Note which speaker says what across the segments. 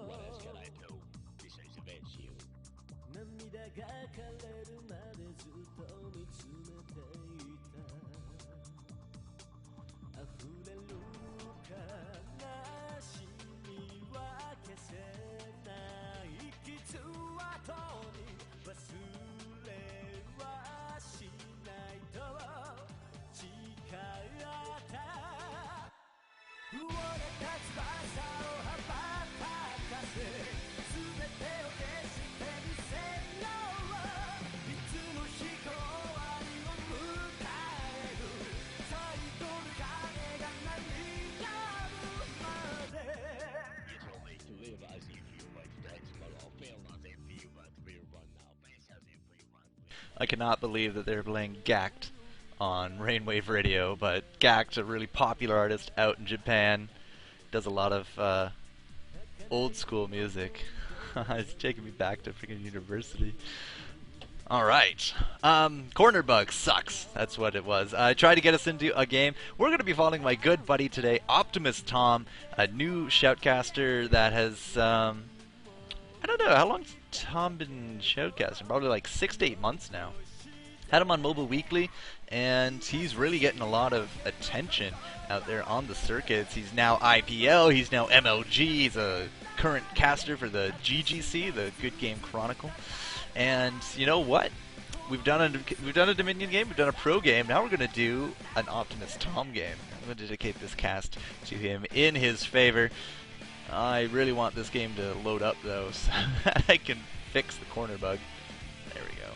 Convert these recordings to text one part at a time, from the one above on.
Speaker 1: What else can I do besides avenge you?
Speaker 2: 涙が枯れるまでずっと見つめていた溢れる悲しみは消せない傷跡に忘れはしないと誓った折れた翼を羽ばたかせ全てを消してみせよういつの日か終わりを迎える最後の鐘が鳴り止むまで
Speaker 1: You told me to live as if you were dead, but I'll feel as if you were real one now. Best as if we were.
Speaker 3: I cannot believe that they're playing Gact on Rainwave Radio, but Gact's a really popular artist out in Japan. Does a lot of old school music. It's taking me back to freaking university. Alright. Corner bug sucks. That's what it was. I tried to get us into a game. We're going to be following my good buddy today, OptimusTom, a new shoutcaster that has, I don't know, how long's Tom been shoutcasting? Probably like 6 to 8 months now. Had him on Mobile Weekly, and he's really getting a lot of attention out there on the circuits. He's now IPL, he's now MLG, he's a current caster for the GGC, the Good Game Chronicle. And you know what? We've done a Dominion game, we've done a pro game, now we're going to do an OptimusTom game. I'm going to dedicate this cast to him in his favor. I really want this game to load up though, so that I can fix the corner bug. There we go.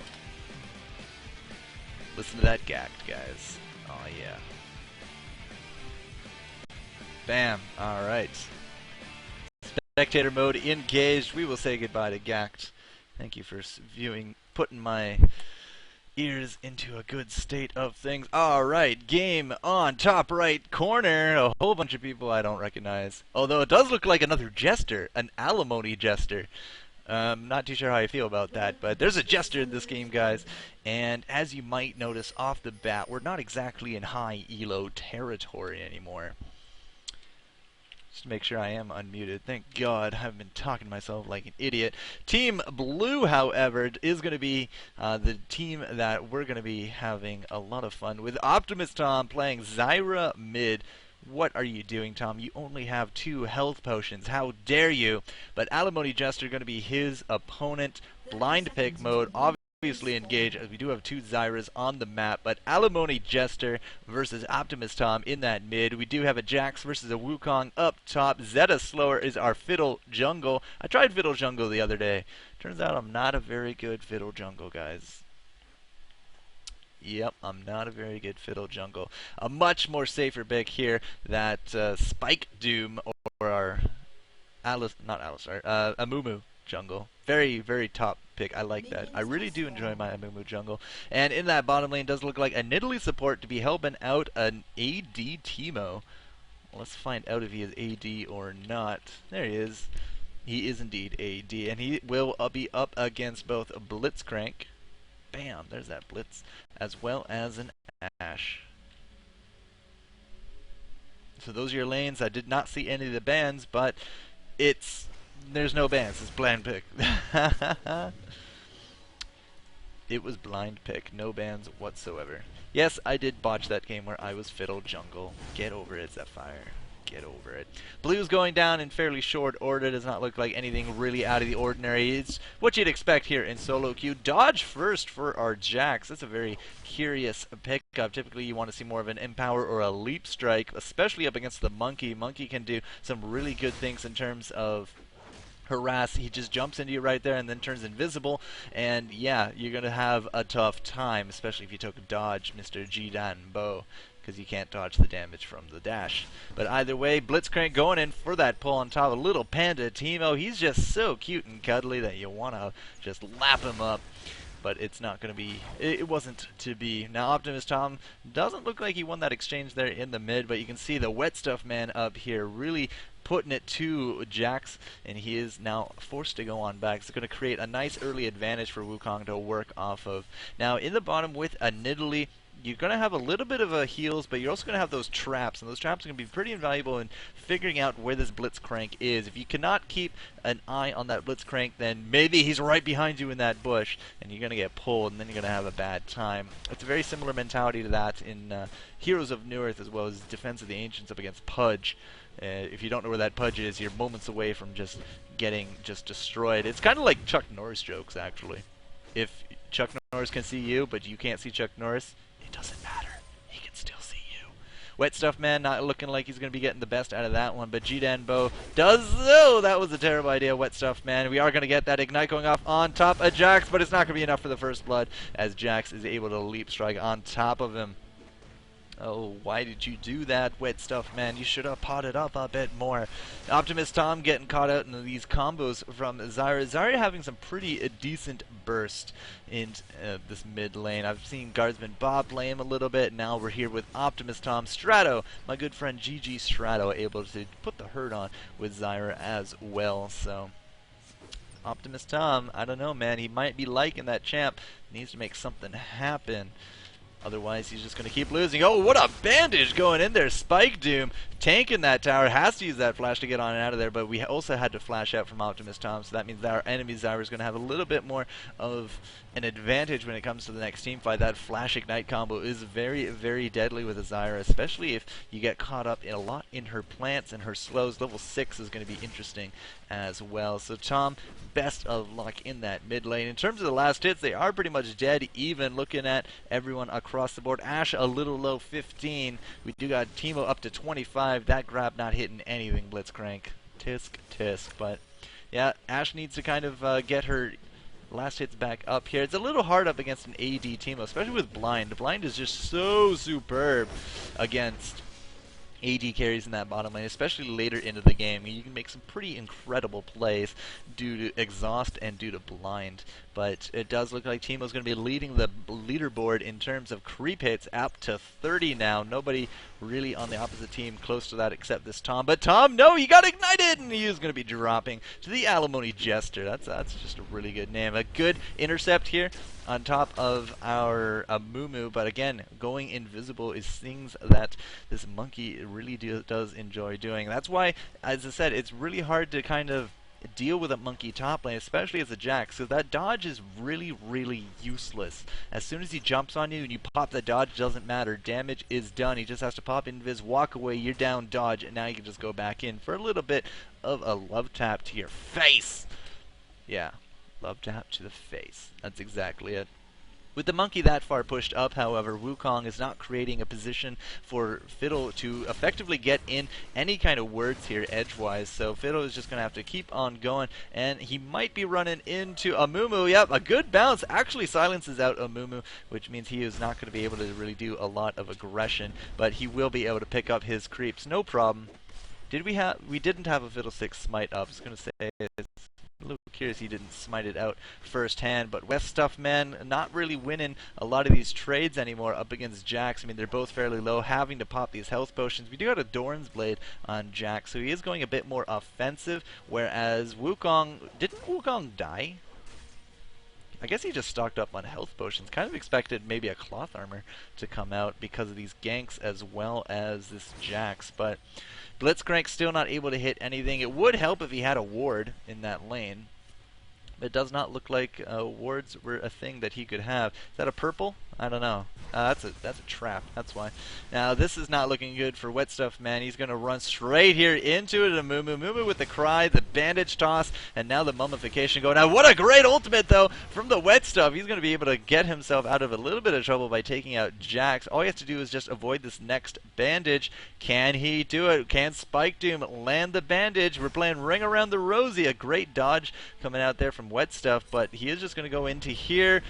Speaker 3: Listen to that Gact, guys. Oh yeah. Bam. Alright. Spectator mode engaged. We will say goodbye to Gact. Thank you for viewing, putting my ears into a good state of things. Alright, game on top right corner. A whole bunch of people I don't recognize. Although it does look like another Jester, an Alimony Jester. Not too sure how I feel about that, but there's a Jester in this game, guys. And as you might notice off the bat, we're not exactly in high elo territory anymore. Just to make sure I am unmuted. Thank God, I've been talking to myself like an idiot. Team Blue, however, is going to be the team that we're going to be having a lot of fun with. OptimusTom playing Zyra mid. What are you doing, Tom? You only have 2 health potions. How dare you? But Alimony Jester going to be his opponent. Blind pick mode. Obviously engaged, as we do have 2 Zyras on the map. But Alimony Jester versus OptimusTom in that mid. We do have a Jax versus a Wukong up top. Zeta Slower is our Fiddle Jungle. I tried Fiddle Jungle the other day. Turns out I'm not a very good Fiddle Jungle, guys. Yep, I'm not a very good Fiddle Jungle. A much more safer pick here, that Spike Doom, or our Amumu Jungle. Very, very top pick. I like that. I really do enjoy my Amumu Jungle. And in that bottom lane does look like a Nidalee support to be helping out an AD Teemo. Let's find out if he is AD or not. There he is. He is indeed AD, and he will be up against both Blitzcrank. Bam, there's that Blitz, as well as an Ashe. So those are your lanes. I did not see any of the bans, but there's no bans. It's blind pick. It was blind pick, no bans whatsoever. Yes, I did botch that game where I was Fiddle Jungle. Get over it, Zephyr. Get over it. Blue's going down in fairly short order. Does not look like anything really out of the ordinary. It's what you'd expect here in solo queue. Dodge first for our Jax. That's a very curious pickup. Typically you want to see more of an Empower or a Leap Strike, especially up against the Monkey. Monkey can do some really good things in terms of harass. He just jumps into you right there and then turns invisible, and yeah, you're gonna have a tough time, especially if you took dodge, Mr. Jidan Bo, because you can't dodge the damage from the dash. But either way, Blitzcrank going in for that pull on top of little Panda Teemo. He's just so cute and cuddly that you want to just lap him up. But it's not going to be, it wasn't to be. Now OptimusTom doesn't look like he won that exchange there in the mid, but you can see the Wet Stuff man up here really putting it to Jax, and he is now forced to go on back. It's going to create a nice early advantage for Wukong to work off of. Now in the bottom with a Nidalee, you're going to have a little bit of a heals, but you're also going to have those traps, and those traps are going to be pretty invaluable in figuring out where this Blitzcrank is. If you cannot keep an eye on that Blitzcrank, then maybe he's right behind you in that bush, and you're going to get pulled, and then you're going to have a bad time. It's a very similar mentality to that in Heroes of Newerth, as well as Defense of the Ancients up against Pudge. If you don't know where that Pudge is, you're moments away from just getting destroyed. It's kind of like Chuck Norris jokes, actually. If Chuck Norris can see you, but you can't see Chuck Norris, it doesn't matter. He can still see you. Wet Stuff Man not looking like he's going to be getting the best out of that one, but G-Danbo does. Oh, that was a terrible idea, Wet Stuff Man. We are going to get that Ignite going off on top of Jax, but it's not going to be enough for the first blood, as Jax is able to leap strike on top of him. Oh, why did you do that, Wet Stuff Man? You should have potted up a bit more. OptimusTom getting caught out in these combos from Zyra. Zyra having some pretty decent burst in this mid lane. I've seen Guardsman Bob play him a little bit. Now we're here with OptimusTom. Strato, my good friend GG Strato, able to put the hurt on with Zyra as well. So OptimusTom, I don't know, man. He might be liking that champ. Needs to make something happen. Otherwise, he's just going to keep losing. Oh, what a bandage going in there. Spike Doom tanking that tower. Has to use that flash to get on and out of there, but we also had to flash out from OptimusTom, so that means that our enemy Zyra is going to have a little bit more of an advantage when it comes to the next team fight. That flash ignite combo is very, very deadly with a Zyra, especially if you get caught up in a lot in her plants and her slows. Level 6 is going to be interesting as well. So Tom, best of luck in that mid lane. In terms of the last hits, they are pretty much dead even, looking at everyone across the board. Ash a little low, 15. We do got Teemo up to 25. That grab not hitting anything, Blitzcrank. Tisk, tisk. But yeah, Ash needs to kind of get her last hits back up here. It's a little hard up against an AD Teemo, especially with Blind. Blind is just so superb against AD carries in that bottom lane, especially later into the game. You can make some pretty incredible plays due to exhaust and due to blind. But it does look like Teemo's going to be leading the leaderboard in terms of creep hits, up to 30 now. Nobody really on the opposite team close to that except this Tom. But Tom, no, he got ignited, and he is going to be dropping to the Alimony Jester. That's just a really good name. A good intercept here on top of our Amumu, but again, going invisible is things that this monkey really does enjoy doing. That's why, as I said, it's really hard to kind of deal with a monkey top lane, especially as a Jax, because that dodge is really, really useless. As soon as he jumps on you and you pop the dodge, doesn't matter. Damage is done. He just has to pop invis, walk away, you're down, dodge, and now you can just go back in for a little bit of a love tap to your face. Yeah, love tap to the face. That's exactly it. With the monkey that far pushed up, however, Wukong is not creating a position for Fiddle to effectively get in any kind of words here edgewise, so Fiddle is just going to have to keep on going, and he might be running into Amumu. Yep, a good bounce actually silences out Amumu, which means he is not going to be able to really do a lot of aggression, but he will be able to pick up his creeps, no problem. We didn't have a Fiddlestick smite up. I was going to say it's a little curious he didn't smite it out firsthand, but West Stuff Man not really winning a lot of these trades anymore up against Jax. I mean, they're both fairly low, having to pop these health potions. We do have a Doran's Blade on Jax, so he is going a bit more offensive, whereas Wukong, didn't Wukong die? I guess he just stocked up on health potions. Kind of expected maybe a cloth armor to come out because of these ganks as well as this Jax, but Blitzcrank still not able to hit anything. It would help if he had a ward in that lane. It does not look like wards were a thing that he could have. Is that a purple? I don't know. That's a trap. That's why. Now this is not looking good for Wet Stuff Man. He's going to run straight here into it. Mumu. Mumu with the cry, the bandage toss, and now the mummification going. Now what a great ultimate though from the Wet Stuff. He's going to be able to get himself out of a little bit of trouble by taking out Jax. All he has to do is just avoid this next bandage. Can he do it? Can Spike Doom land the bandage? We're playing Ring Around the Rosie. A great dodge coming out there from Wet Stuff, but he is just going to go into here.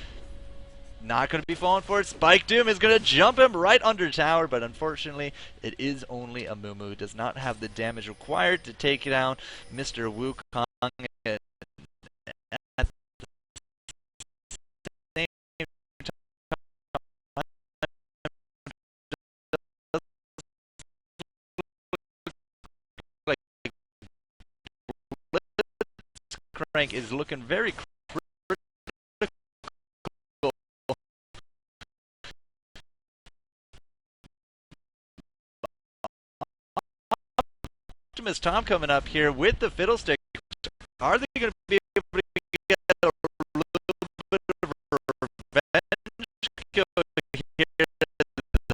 Speaker 3: Not going to be falling for it. Spike Doom is going to jump him right under tower, but unfortunately it is only a Mumu. Does not have the damage required to take down Mr. Wukong. At the same time, like Blitzcrank is looking very critical. OptimusTom coming up here with the Fiddlestick. Are they going to be able to get a little bit of revenge kill here?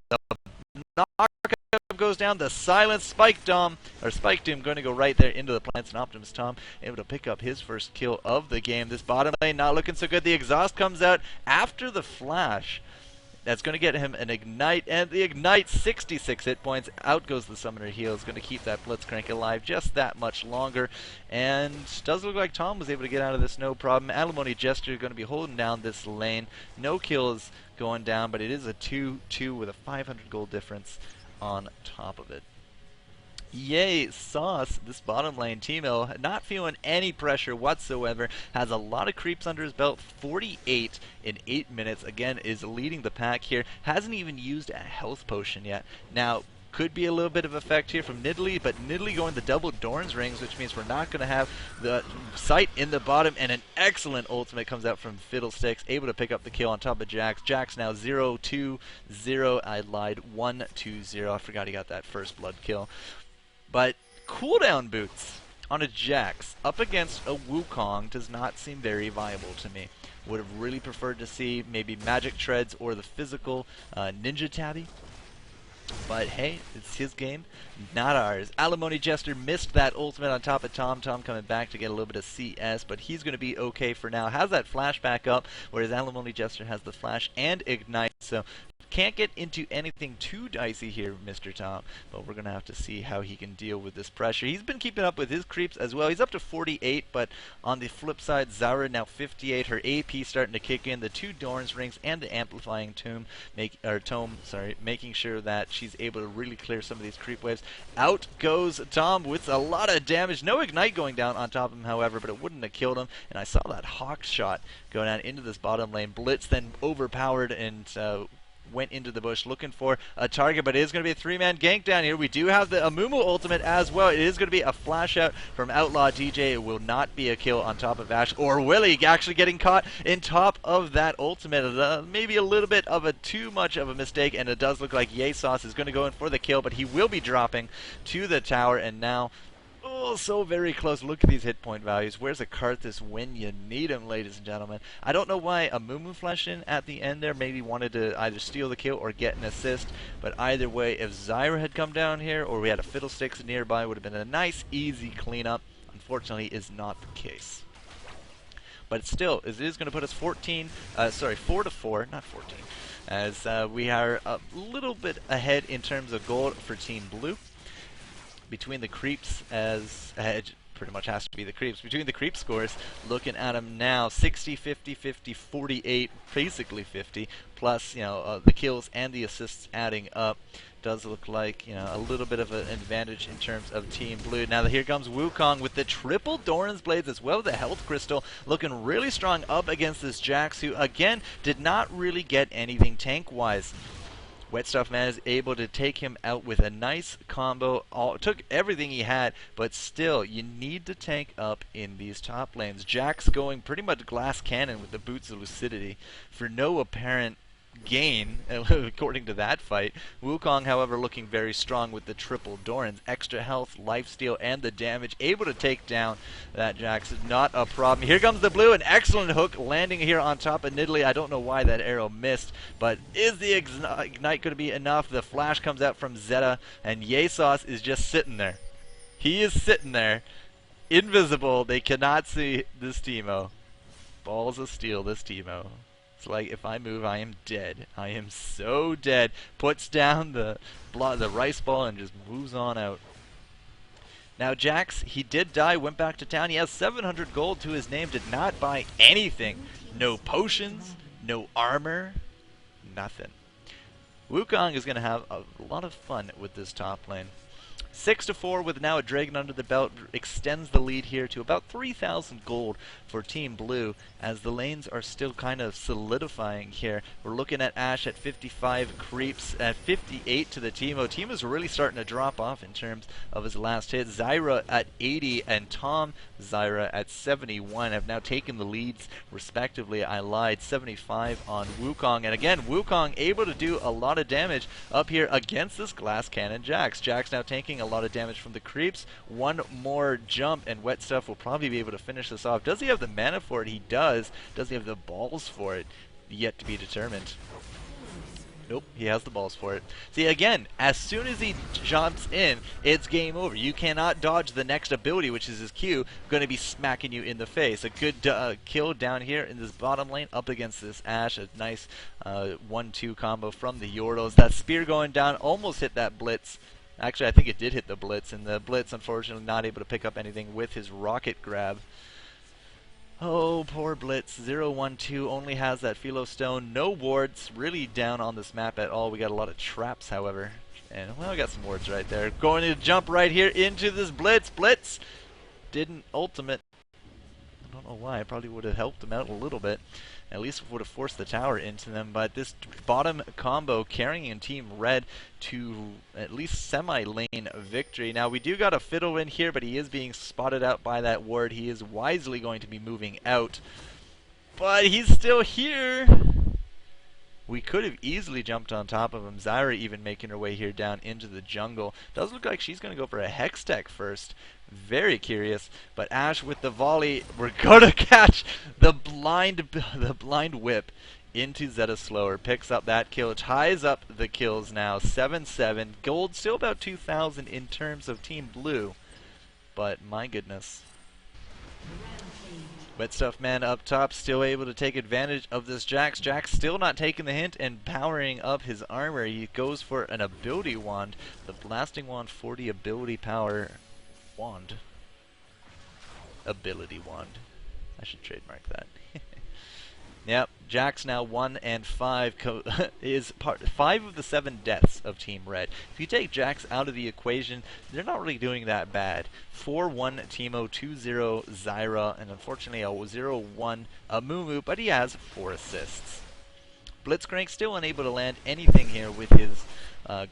Speaker 3: The knockup goes down. The silent Spike Doom going to go right there into the plants, and OptimusTom able to pick up his first kill of the game. This bottom lane not looking so good. The exhaust comes out after the flash. That's going to get him an Ignite, and the Ignite, 66 hit points. Out goes the Summoner Heal. It's going to keep that Blitzcrank alive just that much longer. And does look like Tom was able to get out of this no problem. OptimusTom going to be holding down this lane. No kills going down, but it is a 2-2 with a 500 gold difference on top of it. Yay, Sauce, this bottom lane Teemo, not feeling any pressure whatsoever, has a lot of creeps under his belt, 48 in 8 minutes, again, is leading the pack here, hasn't even used a health potion yet. Now, could be a little bit of effect here from Nidalee, but Nidalee going the double Doran's Rings, which means we're not going to have the sight in the bottom, and an excellent ultimate comes out from Fiddlesticks, able to pick up the kill on top of Jax. Jax now 0-2-0, I lied, 1-2-0, I forgot he got that first blood kill. But cooldown boots on a Jax up against a Wukong does not seem very viable to me. Would have really preferred to see maybe Magic Treads or the physical Ninja Tabby. But hey, it's his game, not ours. OptimusTom missed that ultimate on top of Tom. Tom coming back to get a little bit of CS, but he's going to be okay for now. Has that flash back up, whereas OptimusTom has the flash and Ignite, so can't get into anything too dicey here, Mr. Tom, but we're going to have to see how he can deal with this pressure. He's been keeping up with his creeps as well. He's up to 48, but on the flip side, Zyra now 58. Her AP starting to kick in. The 2 Doran's Rings and the Amplifying Tome, making sure that she's able to really clear some of these creep waves. Out goes Tom with a lot of damage. No Ignite going down on top of him, however, but it wouldn't have killed him. And I saw that Hawk shot go down into this bottom lane. Blitz then overpowered and went into the bush looking for a target, but it is going to be a 3-man gank down here. We do have the Amumu ultimate as well. It is going to be a flash out from Outlaw DJ. It will not be a kill on top of Ash, or Willie actually getting caught in top of that ultimate. Maybe a little bit of a too much of a mistake, and it does look like Yay Sauce is going to go in for the kill, but he will be dropping to the tower, and now so very close. Look at these hit point values. Where's a Karthus when you need him, ladies and gentlemen? I don't know why Amumu flashed in at the end there. Maybe wanted to either steal the kill or get an assist. But either way, if Zyra had come down here or we had a Fiddlesticks nearby, it would have been a nice, easy cleanup. Unfortunately, is not the case. But still, it is going to put us 4-4, not 14, as we are a little bit ahead in terms of gold for Team Blue. Between the creeps, as pretty much has to be the creeps, between the creep scores, looking at them now, 60, 50, 50, 48, basically 50, plus, the kills and the assists adding up. Does look like, a little bit of an advantage in terms of Team Blue. Now here comes Wukong with the triple Doran's Blades as well as the Health Crystal, looking really strong up against this Jax, who again did not really get anything tank-wise. Wet Stuff Man is able to take him out with a nice combo. Took everything he had, but still, you need to tank up in these top lanes. Jax going pretty much glass cannon with the Boots of Lucidity for no apparent gain, according to that fight. Wukong, however, looking very strong with the triple Doran's. Extra health, lifesteal, and the damage. Able to take down that Jax. Not a problem. Here comes the blue. An excellent hook landing here on top of Nidalee. I don't know why that arrow missed, but is the Ignite going to be enough? The flash comes out from Zeta, and Yay Sauce is just sitting there. He is sitting there. Invisible. They cannot see this Teemo. Balls of steel, this Teemo. It's like, if I move, I am dead. I am so dead. Puts down the rice ball and just moves on out. Now Jax, he did die, went back to town. He has 700 gold to his name, did not buy anything. No potions, no armor, nothing. Wukong is going to have a lot of fun with this top lane. 6-4 with now a Dragon under the belt extends the lead here to about 3,000 gold for Team Blue, as the lanes are still kind of solidifying here. We're looking at Ashe at 55 creeps, at 58 to the Teemo. Teemo's really starting to drop off in terms of his last hit. Zyra at 80 and Tom Zyra at 71 have now taken the leads respectively. I lied, 75 on Wukong, and again Wukong able to do a lot of damage up here against this glass cannon Jax. Jax now taking a a lot of damage from the creeps. One more jump and Wet Stuff will probably be able to finish this off. Does he have the mana for it? He does. Does he have the balls for it? Yet to be determined. Nope, he has the balls for it. See, again, as soon as he jumps in, it's game over. You cannot dodge the next ability, which is his Q, going to be smacking you in the face. A good kill down here in this bottom lane up against this Ashe. A nice 1-2 combo from the Yordles. That spear going down almost hit that Blitz. Actually, I think it did hit the Blitz, and the Blitz, unfortunately, not able to pick up anything with his rocket grab. Oh, poor Blitz. 0-1-2 only has that Philo Stone. No wards really down on this map at all. We got a lot of traps, however. And, well, we got some wards right there. Going to jump right here into this Blitz. Blitz didn't ultimate. I don't know why. It probably would have helped him out a little bit. At least would have forced the tower into them. But this bottom combo carrying Team Red to at least semi-lane victory. Now, we do got a Fiddle in here, but he is being spotted out by that ward. He is wisely going to be moving out. But he's still here. We could have easily jumped on top of him. Zyra even making her way here down into the jungle. Does look like she's going to go for a Hex Tech first. Very curious. But Ashe with the volley. We're going to catch the blind whip into Zeta Slower. Picks up that kill. Ties up the kills now. 7-7. Gold still about 2,000 in terms of Team Blue. But my goodness. Wet Stuff Man up top, still able to take advantage of this Jax. Jax still not taking the hint and powering up his armor. He goes for an ability wand. The Blasting Wand 40 ability power wand. Ability wand. I should trademark that. Yep, Jax now 1 and 5 is 5 of the 7 deaths of Team Red. If you take Jax out of the equation, they're not really doing that bad. 4-1 Teemo, 2-0 Zyra, and unfortunately a 0-1 Amumu, but he has 4 assists. Blitzcrank still unable to land anything here with his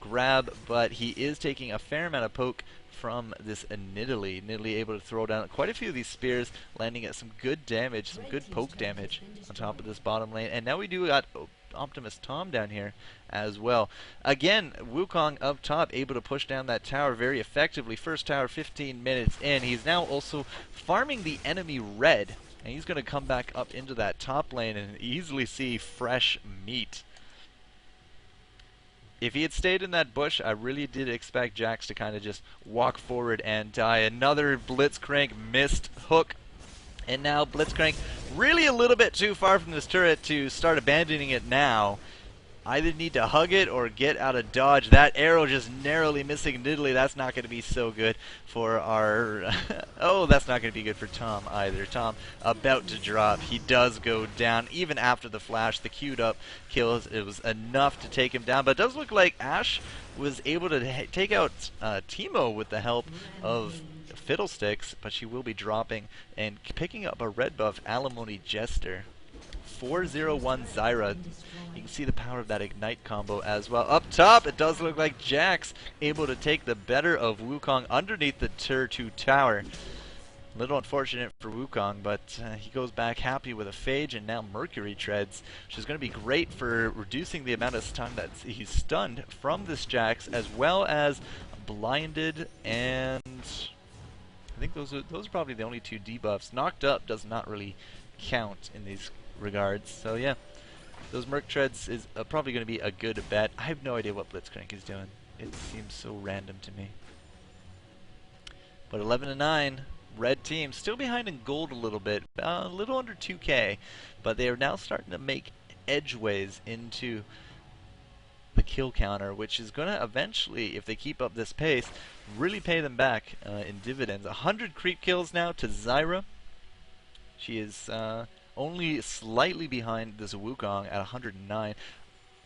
Speaker 3: grab, but he is taking a fair amount of poke from this Nidalee. Nidalee able to throw down quite a few of these spears, landing at some good damage, some good poke damage on top of this bottom lane. And now we do got OptimusTom down here as well. Again, Wukong up top, able to push down that tower very effectively. First tower 15 minutes in. He's now also farming the enemy red, and he's going to come back up into that top lane and easily see fresh meat. If he had stayed in that bush, I really did expect Jax to kind of just walk forward and die. Another Blitzcrank missed hook. And now Blitzcrank really a little bit too far from this turret to start abandoning it now. Either need to hug it or get out of dodge. That arrow just narrowly missing Nidalee. That's not going to be so good for our... oh, that's not going to be good for Tom either. Tom about to drop. He does go down. Even after the flash, the queued up kills, it was enough to take him down. But it does look like Ashe was able to take out Teemo with the help of Fiddlesticks, but she will be dropping and picking up a red buff, Alimony Jester. 4-0-1 Zyra. You can see the power of that Ignite combo as well. Up top, it does look like Jax able to take the better of Wukong underneath the Tier 2 tower. A little unfortunate for Wukong, but he goes back happy with a Phage and now Mercury Treads, which is going to be great for reducing the amount of time that he's stunned from this Jax, as well as blinded, and I think those are probably the only 2 debuffs. Knocked up does not really count in these regards. So yeah, those Merc Treads is probably going to be a good bet. I have no idea what Blitzcrank is doing. It seems so random to me. But 11-9, red team still behind in gold a little bit, a little under 2K, but they are now starting to make edgeways into the kill counter, which is going to eventually, if they keep up this pace, really pay them back in dividends. 100 creep kills now to Zyra. She is only slightly behind this Wukong at 109,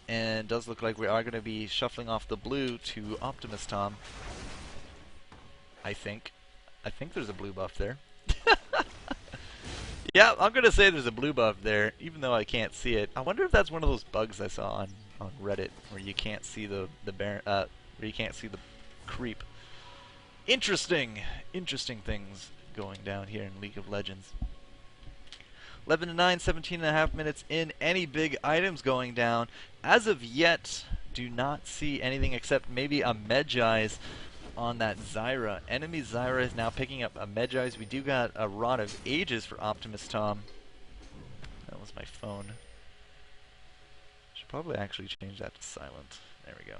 Speaker 3: and does look like we are going to be shuffling off the blue to OptimusTom. I think there's a blue buff there. Yeah, I'm going to say there's a blue buff there, even though I can't see it. I wonder if that's one of those bugs I saw on Reddit where you can't see the creep. Interesting things going down here in League of Legends. 11-9, 17.5 minutes in. Any big items going down? As of yet, do not see anything except maybe a Medjai's on that Zyra. Enemy Zyra is now picking up a Medjay's. We do got a Rod of Ages for OptimusTom. That was my phone. Should probably actually change that to silent. There we go.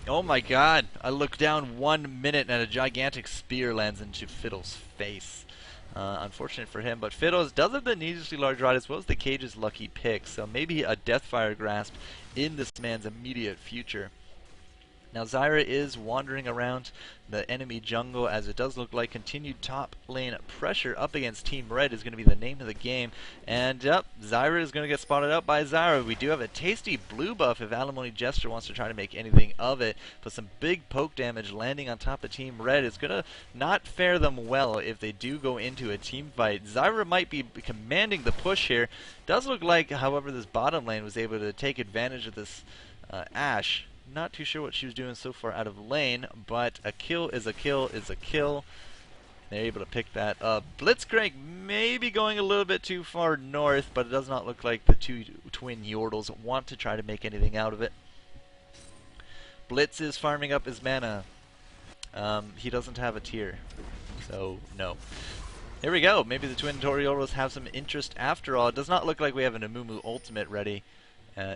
Speaker 3: Oh my god! I look down 1 minute and a gigantic spear lands into Fiddle's face. Unfortunate for him, but Fiddles does have the needlessly large rod as well as the Cage's lucky pick, so maybe a Deathfire Grasp in this man's immediate future. Now Zyra is wandering around the enemy jungle, as it does look like continued top lane pressure up against Team Red is going to be the name of the game. And Zyra is going to get spotted out by Zyra. We do have a tasty blue buff if OptimusTom wants to try to make anything of it. But some big poke damage landing on top of Team Red is going to not fare them well if they do go into a team fight. Zyra might be commanding the push here. Does look like, however, this bottom lane was able to take advantage of this Ashe. Not too sure what she was doing so far out of lane, but a kill is a kill is a kill. They're able to pick that up. Blitzcrank may be going a little bit too far north, but it does not look like the two twin Yordles want to try to make anything out of it. Blitz is farming up his mana. He doesn't have a tier, so no. Here we go. Maybe the twin Yordles have some interest after all. It does not look like we have an Amumu ultimate ready.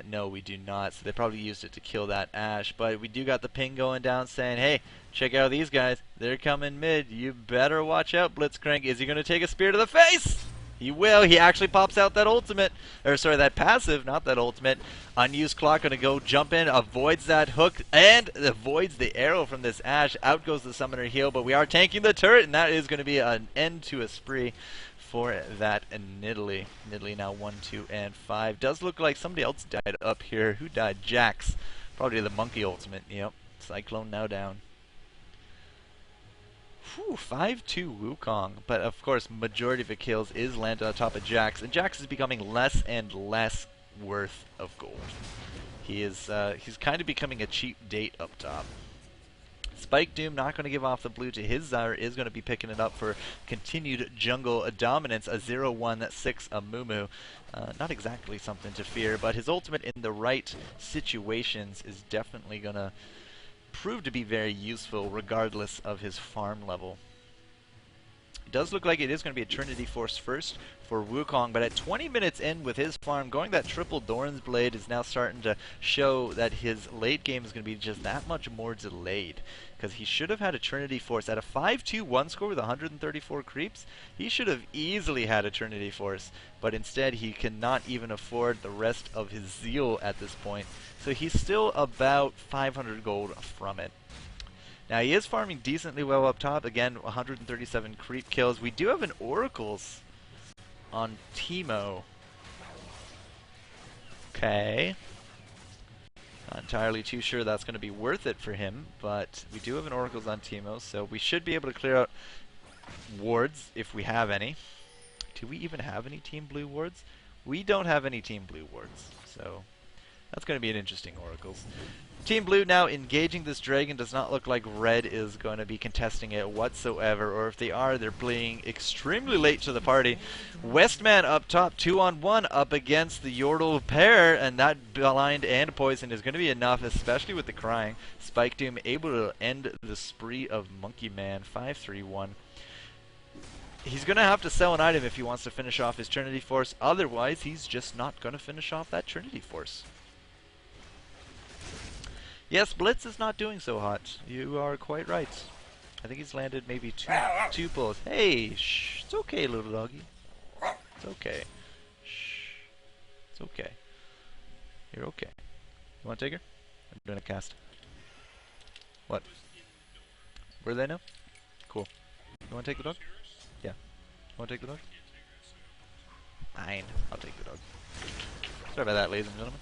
Speaker 3: No, we do not, so they probably used it to kill that Ashe. But we do got the ping going down saying, hey, check out these guys. They're coming mid. You better watch out, Blitzcrank. Is he going to take a spear to the face? He will. He actually pops out that ultimate. Or, sorry, that passive, not that ultimate. Unused clock going to go jump in, avoids that hook, and avoids the arrow from this Ashe. Out goes the summoner heal, but we are tanking the turret, and that is going to be an end to a spree for that Nidalee. Nidalee now 1, 2, and 5. Does look like somebody else died up here. Who died? Jax. Probably the monkey ultimate. Yep. Cyclone now down. Whew, 5-2 Wukong. But of course, majority of the kills is landed on top of Jax, and Jax is becoming less and less worth of gold. He's kind of becoming a cheap date up top. Spike Doom not going to give off the blue to his Zyra, is going to be picking it up for continued jungle dominance, a 0-1-6 Amumu. Not exactly something to fear, but his ultimate in the right situations is definitely going to prove to be very useful regardless of his farm level. It does look like it is going to be a Trinity Force first for Wukong, but at 20 minutes in with his farm, going that triple Doran's Blade is now starting to show that his late game is going to be just that much more delayed. Because he should have had a Trinity Force. At a 5-2-1 score with 134 creeps, he should have easily had a Trinity Force. But instead, he cannot even afford the rest of his zeal at this point. So he's still about 500 gold from it. Now, he is farming decently well up top. Again, 137 creep kills. We do have an Oracles on Teemo. Okay. Not entirely too sure that's going to be worth it for him, but we do have an Oracles on Teemo, so we should be able to clear out wards if we have any. Do we even have any Team Blue wards? We don't have any Team Blue wards, so that's going to be an interesting Oracles. Team Blue now engaging this dragon. Does not look like Red is going to be contesting it whatsoever, or if they are, they're playing extremely late to the party. Westman up top, 2-on-1 up against the Yordle pair, and that blind and poison is going to be enough, especially with the crying. Spike Doom able to end the spree of Monkey Man, 5-3-1. He's going to have to sell an item if he wants to finish off his Trinity Force, otherwise he's just not going to finish off that Trinity Force. Yes, Blitz is not doing so hot. You are quite right. I think he's landed maybe two pulls. Hey, shh. It's okay, little doggy. It's okay. Shh. It's okay. You're okay. You want to take her? I'm doing a cast. What? Where are they now? Cool. You want to take the dog? Yeah. You want to take the dog? Fine. I'll take the dog. Sorry about that, ladies and gentlemen.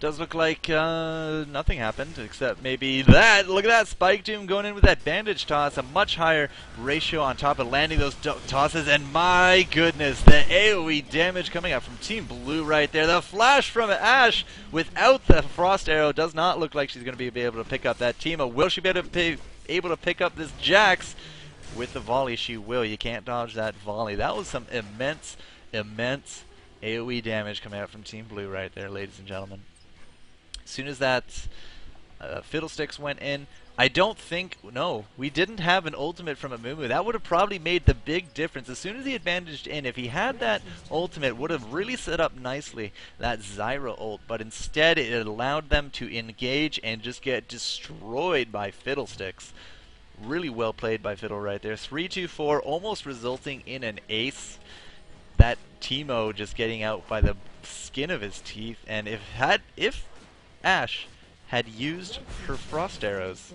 Speaker 3: Does look like nothing happened, except maybe that. Look at that, Spike Doom going in with that bandage toss. A much higher ratio on top of landing those tosses. And my goodness, the AoE damage coming out from Team Blue right there. The flash from Ashe without the frost arrow does not look like she's going to be able to pick up that Teemo. Will she be able to pick up this Jax? With the volley, she will. You can't dodge that volley. That was some immense AoE damage coming out from Team Blue right there, ladies and gentlemen. As soon as that Fiddlesticks went in. I don't think, no, we didn't have an ultimate from Amumu. That would have probably made the big difference. As soon as he advantaged in, if he had that ultimate, would have really set up nicely that Zyra ult. But instead, it allowed them to engage and just get destroyed by Fiddlesticks. Really well played by Fiddle right there. 3-2-4, almost resulting in an ace. That Teemo just getting out by the skin of his teeth. And if Ashe had used her frost arrows,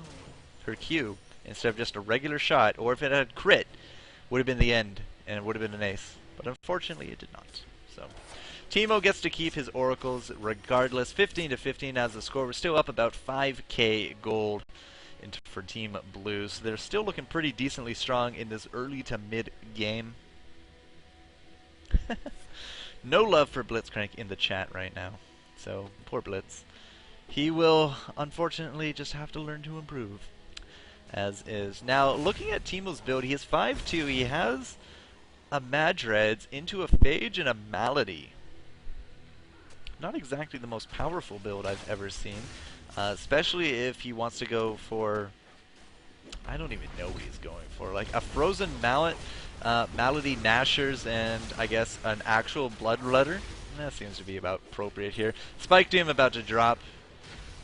Speaker 3: her Q, instead of just a regular shot, or if it had crit, would have been the end, and it would have been an ace. But unfortunately, it did not. So, Teemo gets to keep his oracles regardless. 15-15 as the score. We're still up about 5k gold for Team Blue. So they're still looking pretty decently strong in this early to mid game. No love for Blitzcrank in the chat right now. So, poor Blitz. He will, unfortunately, just have to learn to improve, as is. Now, looking at Teemo's build, he is 5'2". He has a Madreds into a Phage and a Malady. Not exactly the most powerful build I've ever seen, especially if he wants to go for, I don't even know what he's going for, like a Frozen Mallet, Malady Nashers, and I guess an actual Bloodletter. That seems to be about appropriate here. Spike Doom about to drop.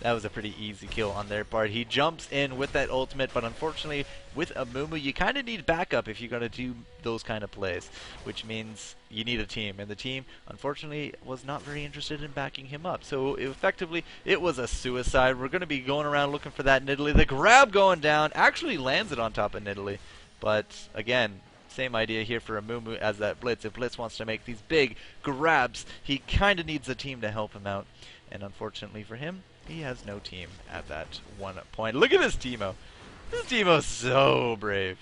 Speaker 3: That was a pretty easy kill on their part. He jumps in with that ultimate, but unfortunately, with Amumu, you kind of need backup if you're going to do those kind of plays, which means you need a team. And the team, unfortunately, was not very interested in backing him up. So, effectively, it was a suicide. We're going to be going around looking for that Nidalee. The grab going down actually lands it on top of Nidalee. But, again, same idea here for Amumu as that Blitz. If Blitz wants to make these big grabs, he kind of needs a team to help him out. And unfortunately for him, he has no team at that one point. Look at this Teemo. This Teemo's so brave.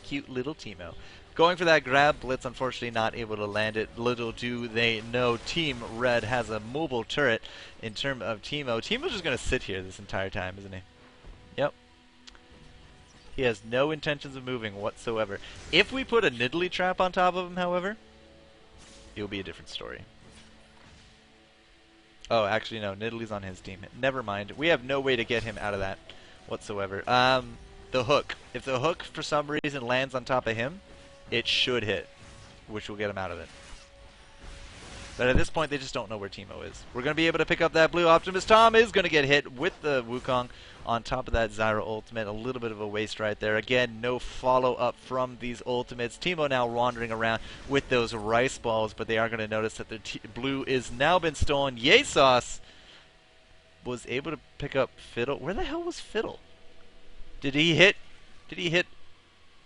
Speaker 3: Cute little Teemo. Going for that grab, Blitz unfortunately not able to land it. Little do they know, Team Red has a mobile turret in terms of Teemo. Teemo's just going to sit here this entire time, isn't he? Yep. He has no intentions of moving whatsoever. If we put a Nidalee trap on top of him, however, it'll be a different story. Oh, actually, no. Nidalee's on his team. Never mind. We have no way to get him out of that whatsoever. The hook. If the hook, for some reason, lands on top of him, it should hit, which will get him out of it. But at this point, they just don't know where Teemo is. We're going to be able to pick up that blue. OptimusTom is going to get hit with the Wukong on top of that Zyra ultimate. A little bit of a waste right there. Again, no follow-up from these ultimates. Teemo now wandering around with those rice balls, but they are going to notice that their blue is now been stolen. Yay Sauce was able to pick up Fiddle. Where the hell was Fiddle? Did he hit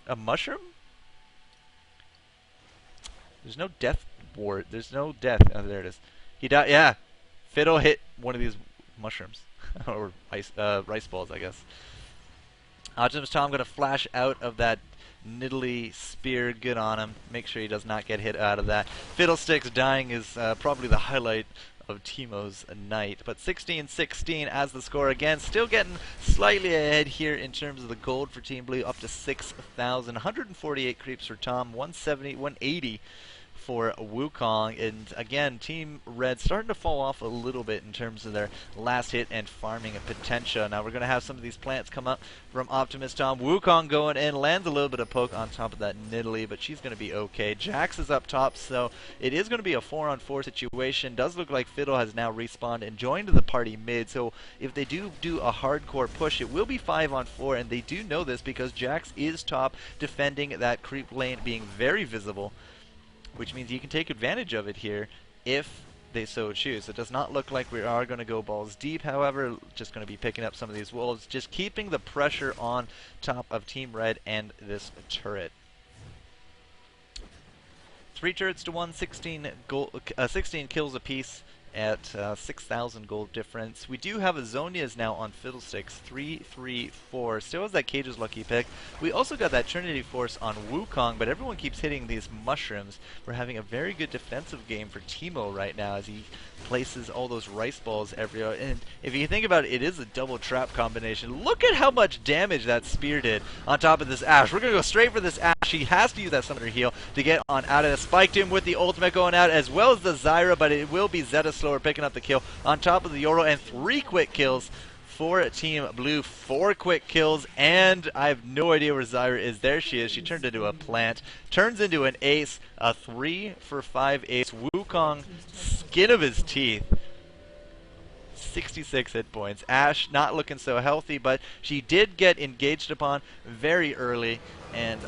Speaker 3: a mushroom? There's no death ward. There's no death. Oh, there it is. He died. Yeah. Fiddle hit one of these mushrooms. Or rice balls, I guess. OptimusTom going to flash out of that Nidalee spear. Good on him. Make sure he does not get hit out of that. Fiddlesticks dying is probably the highlight of Teemo's night. But 16-16 as the score again. Still getting slightly ahead here in terms of the gold for Team Blue. Up to 6,000. 148 creeps for Tom. 180 for Wukong. And again, Team Red starting to fall off a little bit in terms of their last hit and farming potential. Now we're going to have some of these plants come up from OptimusTom. Wukong going in, lands a little bit of poke on top of that Nidalee, but she's going to be okay. Jax is up top, so it is going to be a 4-on-4 situation. Does look like Fiddle has now respawned and joined the party mid, so if they do a hardcore push, it will be 5-on-4, and they do know this because Jax is top, defending that creep lane, being very visible, which means you can take advantage of it here if they so choose. It does not look like we are going to go balls deep, however, just going to be picking up some of these wolves, just keeping the pressure on top of Team Red and this turret. 3 turrets to 1, 16 kills apiece at 6,000 gold difference. We do have a Zonia's now on Fiddlesticks, 3-3-4. Still has that Cage's lucky pick. We also got that Trinity Force on Wukong, but everyone keeps hitting these mushrooms. We're having a very good defensive game for Teemo right now as he places all those rice balls everywhere. And if you think about it, it is a double trap combination. Look at how much damage that spear did on top of this Ashe. We're going to go straight for this Ashe. He has to use that summoner heal to get on out of it. Spiked him with the ultimate going out as well as the Zyra, but it will be Zeta slower, picking up the kill on top of the Yoro, and 3 quick kills for Team Blue. 4 quick kills, and I have no idea where Zyra is. There she is. She turned into a plant, turns into an ace, a 3 for 5 ace. Wukong, skin of his teeth. 66 hit points. Ashe not looking so healthy, but she did get engaged upon very early, and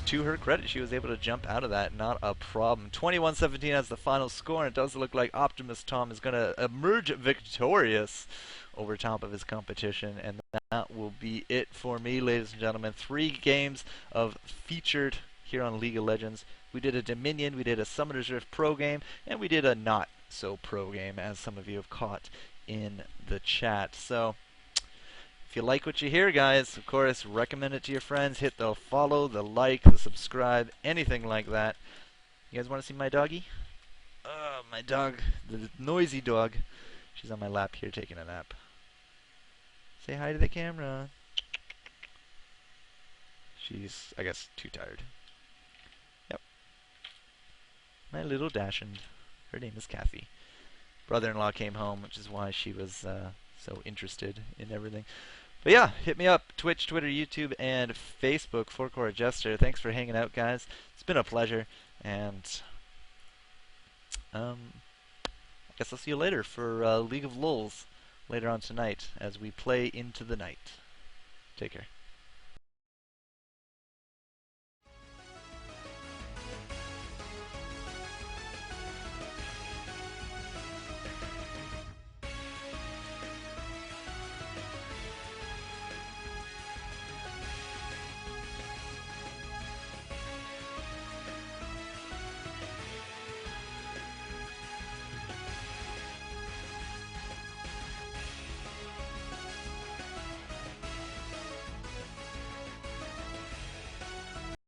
Speaker 3: to her credit, she was able to jump out of that, not a problem. 21-17 as the final score, and it does look like OptimusTom is going to emerge victorious over top of his competition, and that will be it for me, ladies and gentlemen. 3 games of featured here on League of Legends. We did a Dominion, we did a Summoner's Rift pro game, and we did a not so pro game, as some of you have caught in the chat. So if you like what you hear, guys, of course, recommend it to your friends. Hit the follow, the like, the subscribe, anything like that. You guys want to see my doggy? My dog, the noisy dog. She's on my lap here taking a nap. Say hi to the camera. She's, I guess, too tired. Yep. My little dachshund. Her name is Kathy. Brother-in-law came home, which is why she was so interested in everything. But yeah, hit me up. Twitch, Twitter, YouTube, and Facebook, FourCourtJester. Thanks for hanging out, guys. It's been a pleasure, and I guess I'll see you later for League of Lulz later on tonight as we play into the night. Take care.